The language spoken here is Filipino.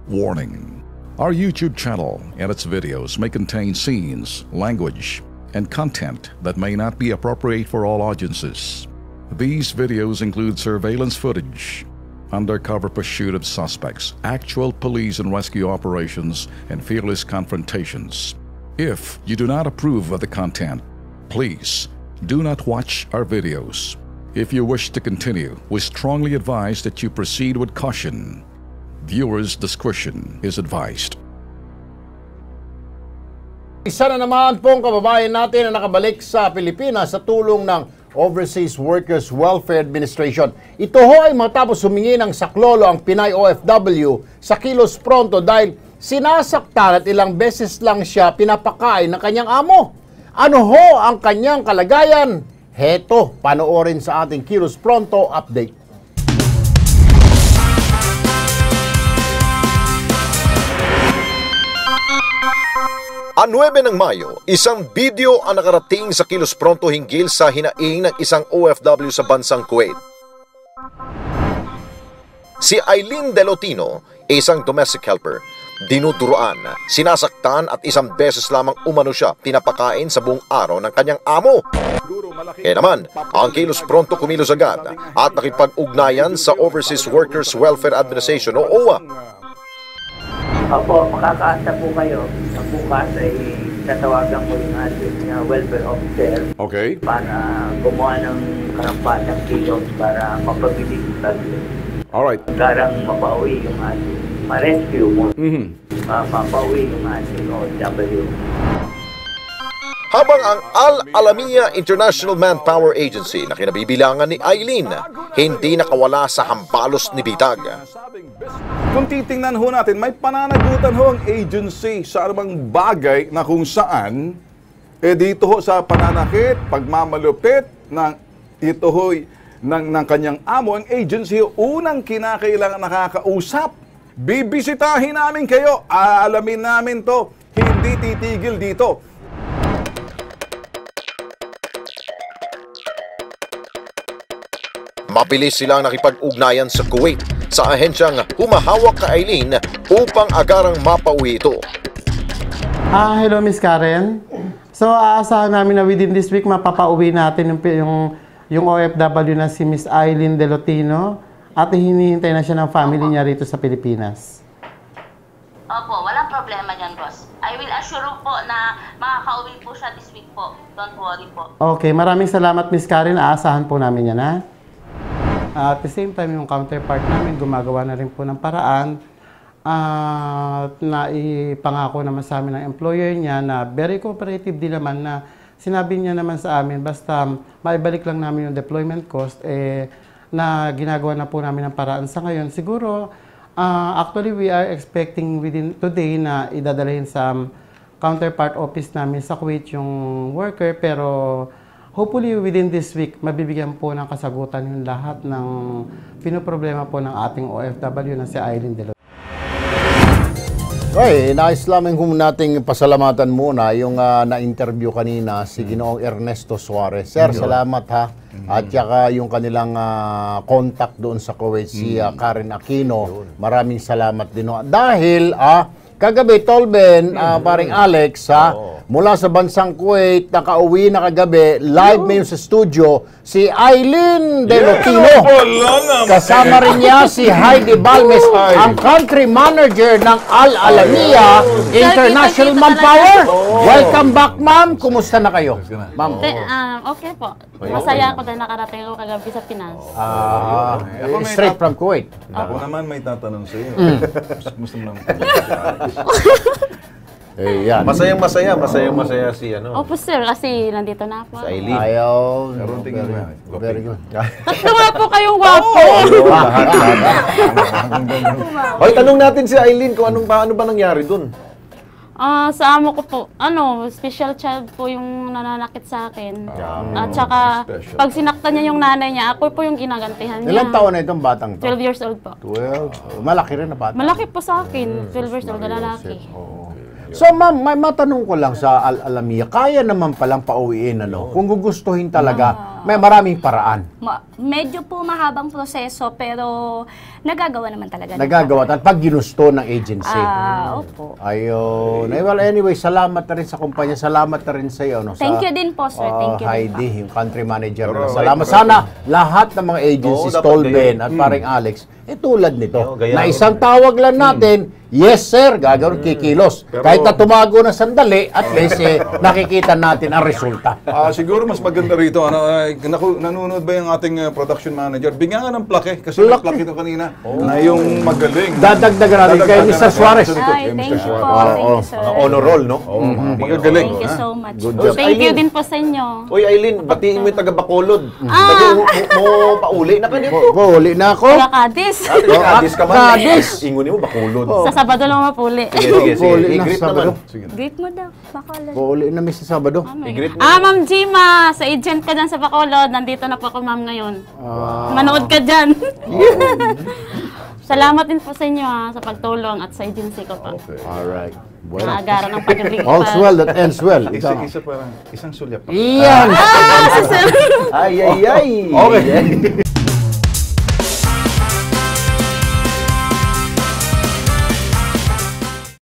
Warning. Our YouTube channel and its videos may contain scenes, language, and content that may not be appropriate for all audiences. These videos include surveillance footage, undercover pursuit of suspects, actual police and rescue operations, and fearless confrontations. If you do not approve of the content, please do not watch our videos. If you wish to continue, we strongly advise that you proceed with caution. Viewers' discretion is advised. Isa na naman pong kababayan natin na nakabalik sa Pilipinas sa tulong ng Overseas Workers Welfare Administration. Ito ho ay matapos humingi ng saklolo ang Pinay OFW sa Kilos Pronto dahil sinasaktan at ilang beses lang siya pinapakain ng kanyang amo. Ano ho ang kanyang kalagayan? Heto, panoorin sa ating Kilos Pronto update. Ang 9 ng Mayo, isang video ang nakarating sa Kilos Pronto hinggil sa hinaing ng isang OFW sa bansang Kuwait. Si Aileen Delotino, isang domestic helper, dinuduruan, sinasaktan at isang beses lamang umano siya pinapakain sa buong araw ng kanyang amo. Kaya naman, ang Kilos Pronto kumilos agad at nakipag-ugnayan sa Overseas Workers Welfare Administration o OWA. Opo, makakaasa po kayo. Bukas ay tatawagan ko yung ating welfare officer para gumawa ng karampatang kilos para mapabilis tayo. Alright. Garang mapauwi yung ating ma-rescue mo. Mapauwi yung ating OFW. Habang ang Al-Alamiya International Manpower Agency na kinabibilangan ni Aileen hindi nakawala sa hambalos ni Bitag. Kung titingnan ho natin, may pananagutan ho ang agency sa anumang bagay na kung saan dito ho sa pananakit, pagmamalupit ng ito ho ng kanyang amo, ang agency ho unang kinakailangan nakakausap. Bibisitahin namin kayo, aalamin namin to, hindi titigil dito. Mabilis silang nakipag-ugnayan sa Kuwait sa ahensyang humahawak kay Aileen upang agarang mapauwi ito. Hello Miss Karen. So aasahan namin na within this week mapapauwi natin yung OFW na si Miss Aileen Delotino at hinihintay na siya ng family niya rito sa Pilipinas. Opo, walang problema dyan, boss. I will assure po na makakauwi po siya this week po. Don't worry po. Okay, maraming salamat Miss Karen. Aasahan po namin yan, ha? At the same time, yung counterpart namin, gumagawa na rin po ng paraan na ipangako naman sa amin ng employer niya na very cooperative din naman na sinabi niya naman sa amin, basta maibalik lang namin yung deployment cost, na ginagawa na po namin ng paraan sa ngayon. Siguro, actually, we are expecting within today na idadalhin sa counterpart office namin sa Kuwait yung worker, pero hopefully, within this week, mabibigyan po ng kasagutan yung lahat ng pinoproblema po ng ating OFW na si Aileen Delotino. Okay, nais lamang nating pasalamatan muna yung na-interview kanina si Ginoong Ernesto Suarez. Sir, salamat ha. At saka yung kanilang contact doon sa Kuwait, si Karen Aquino. Maraming salamat din. Dahil, kagabi, Tolben, paring Alex, mula sa bansang Kuwait, nakauwi na kagabi, live ngayon sa studio, si Aileen Delotino. Kasama rin niya si Heidi Balmes, ang country manager ng Al-Alamiya International Manpower. Welcome back, ma'am. Kumusta na kayo? Ma'am. Okay po. Masaya ako dahil nakarating ako kagabi sa Pinas. Straight from Kuwait. Ako naman may tatanong sa iyo. Gusto mo naman. Masayang-masaya si ano. Opo sir, kasi nandito na ako. Sa Aileen. Ayaw. Very good. Tatlo nga po kayong wapo. Hoy, tanong natin si Aileen kung ano ba nangyari dun. Sa amo ko po, special child po yung nananakit sa akin. At saka, pag sinaktan niya yung nanay niya, ako po yung ginagantihan niya. Ilang taon na itong batang to? 12 years old po. 12? Malaki rin na bata. Malaki po sa akin, 12 years old na lalaki. So ma'am, may matanong ko lang sa Al-Alamiya, kaya naman palang pauwiin, ano? Kung gugustuhin talaga, May maraming paraan. Medyo po mahabang proseso pero nagagawa naman talaga. Nagagawa at pag ginusto ng agency. Opo. Ayun. Well, anyway, salamat na rin sa kumpanya. Salamat na rin sa iyo. No, Thank you din po, sir. Thank you Heidi, din yung country manager. Pero, Salamat. Sana lahat ng mga agencies, Tolben at paring Alex, tulad nito. Na isang tawag lang natin, yes sir, gagawin kikilos. Kahit na tumago na sandali, at least nakikita natin ang resulta. Siguro mas maganda rito, nanonood ba yung ating production manager? Bigyan nga ng plaque, kasi may plaque ito kanina, na yung magaling. Dadagdagan natin kay Mr. Suarez. Ay, thank you po. Thank you, sir. Honor roll, no? Magagaling. Thank you so much. Thank you din po sa inyo. Uy, Aileen, batiin mo yung taga-Bacolod. Mo pauli na ka dito. Pauli na ako. Taga Cadiz. Cadiz ka man. Cadiz. Ingunin mo, Bacolod. Sa Sabado lang mapuli. Sige. Pauli na I-greet Sabado. naman. Great mo daw. Bacolod. Pauli na Mr. Sabado. I-greet mo. Ma'am Gima, sa agent ko dyan sa Bacolod, nandito na po ako, ma'am, ngayon. Manood ka dyan. Salamat din po sa inyo sa pagtulong at sa agency ko pa. Alright. Bueno. Naagara ng paglilipat. All's well that ends well. Isang sulyap. Iyan! Ay. Okay.